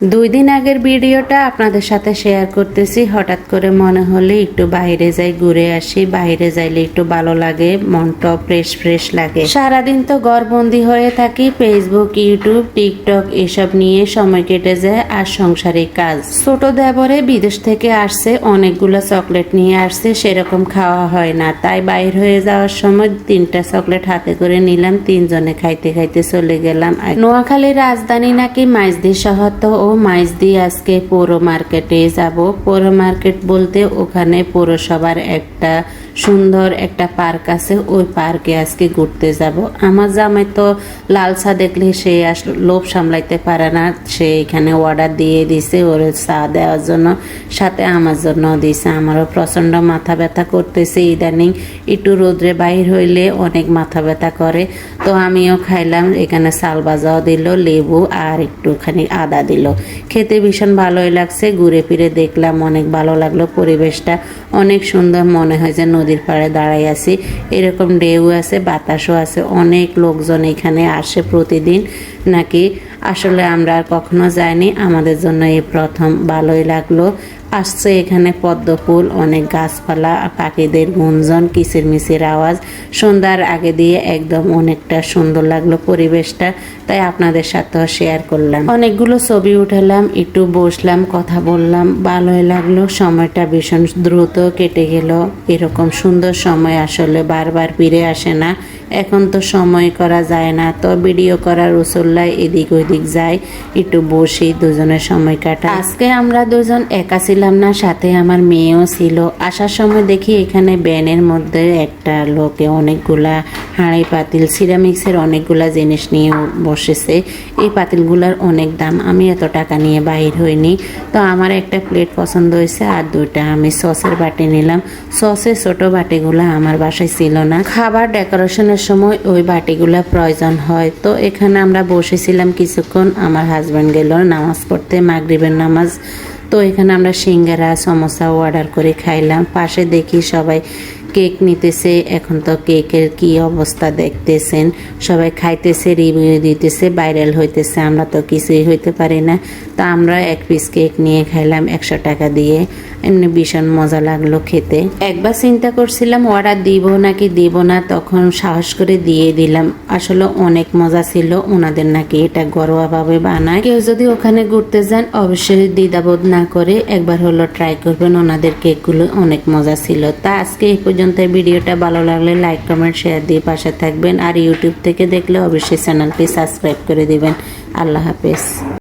2 দিন আগের ভিডিওটা আপনাদের সাথে শেয়ার করতেছি। হঠাৎ করে মনে হলে একটু বাইরে যাই, ঘুরে আসি। বাইরে যাইলে একটু ভালো লাগে, মনটা ফ্রেশ ফ্রেশ লাগে। সারাদিন তো ঘরবন্দি হয়ে থাকি, ফেসবুক, ইউটিউব, টিকটক এসব নিয়ে সময় কেটে যায়। আর সংসারিক কাজ, ছোট দেবরে বিদেশ থেকে আসছে, অনেকগুলো চকলেট নিয়ে আসছে, সেরকম খাওয়া হয় না। তাই বাইর হয়ে যাওয়ার সময় 3টা চকলেট হাতে করে নিলাম, 3 জনে খাইতে খাইতে চলে গেলাম। নোয়াখালীর রাজধানী নাকি মাইজদি শহর, তো মাইজদি আজকে পৌর মার্কেটে যাব। পৌর মার্কেট বলতে ওখানে পৌরসভার একটা সুন্দর একটা পার্ক আছে, ওই পার্কে আজকে ঘুরতে যাব। আমার জামাই তো লাল চা দেখলে সে লোভ সামলাইতে পারে না, সে এখানে অর্ডার দিয়ে দিছে ওর চা দেওয়ার জন্য, সাথে আমার জন্য দিছে। আমারও প্রচন্ড মাথা ব্যথা করতেছে ইদানিং, একটু রোদ্রে বাইর হইলে অনেক মাথা ব্যথা করে। তো আমিও খাইলাম, এখানে চাল ভাজাও দিল, লেবু আর একটুখানি আদা দিল। খেতে ভীষণ ভালোই লাগছে। ঘুরে ফিরে দেখলাম, অনেক ভালো লাগলো। পরিবেশটা অনেক সুন্দর, মনে হয় যে নদীর পাড়ে দাঁড়াই আছি। এরকম ঢেউ আছে, বাতাসও আছে, অনেক লোকজন এখানে আসে প্রতিদিন নাকি। আসলে আমরা আর কখনো যাইনি, আমাদের জন্য এই প্রথম। ভালোই লাগলো। আসছে এখানে পদ্ম ফুল, অনেক গাছপালা, পাখিদের গুঞ্জন, কিচিরমিচির আওয়াজ। সন্ধ্যার আগে দিয়ে একদম অনেকটা সুন্দর লাগলো পরিবেশটা, তাই আপনাদের সাথেও শেয়ার করলাম। অনেকগুলো ছবি উঠালাম, একটু বসলাম, কথা বললাম, ভালোই লাগলো। সময়টা ভীষণ দ্রুত কেটে গেল। এরকম সুন্দর সময় আসলে বারবার ফিরে আসে না। এখন তো সময় করা যায় না, তো ভিডিও করার উসুল্লায় এদিক ওইদিক যাই, একটু বসি, দুজনের সময় কাটা। আজকে আমরা দুজন একা ছিলাম না, সাথে আমার মেয়েও ছিল। আসার সময় দেখি এখানে ব্যানের মধ্যে একটা লোকে অনেকগুলা হাঁড়ি পাতিল, সিরামিক্সের অনেকগুলা জিনিস নিয়ে বসেছে। এই পাতিলগুলার অনেক দাম, আমি এত টাকা নিয়ে বাহির হইনি। তো আমার একটা প্লেট পছন্দ হয়েছে, আর 2টা আমি সসের বাটি নিলাম। সসের ছোট বাটিগুলা আমার বাসায় ছিল না, খাবার ডেকোরেশনের সময় ওই বাটিগুলা প্রয়োজন হয়। তো এখানে আমরা বসেছিলাম কিছুক্ষণ। আমার হাজব্যান্ড গেল নামাজ পড়তে, মাগরিবের নামাজ। তো এখানে আমরা সিঙ্গারা, সমোসা অর্ডার করে খাইলাম। পাশে দেখি সবাই কেক নিতেছে। এখন তো কেকের কি অবস্থা দেখতেছেন, সবাই খাইতেছে, রিভিউ দিতেছে, ভাইরাল হইতেছে। আমরা তো কিছুই হইতে পারি না। তো আমরা 1 পিস কেক নিয়ে খাইলাম 100 টাকা দিয়ে। এমনি ভীষণ মজা লাগলো খেতে। একবার চিন্তা করছিলাম অর্ডার দিব নাকি দিব না, তখন সাহস করে দিয়ে দিলাম। আসলে অনেক মজা ছিল। ওনাদের নাকি এটা ঘরোয়াভাবে বানায়। কেউ যদি ওখানে ঘুরতে যান অবশ্যই দ্বিধাবোধ না করে একবার হলো ট্রাই করবেন, ওনাদের কেকগুলো অনেক মজা ছিল। তা আজকে এই পর্যন্ত। ভিডিওটা ভালো লাগলে লাইক, কমেন্ট, শেয়ার দিয়ে পাশে থাকবেন। আর ইউটিউব থেকে দেখলে অবশ্যই চ্যানেলটি সাবস্ক্রাইব করে দিবেন। আল্লাহ হাফেজ।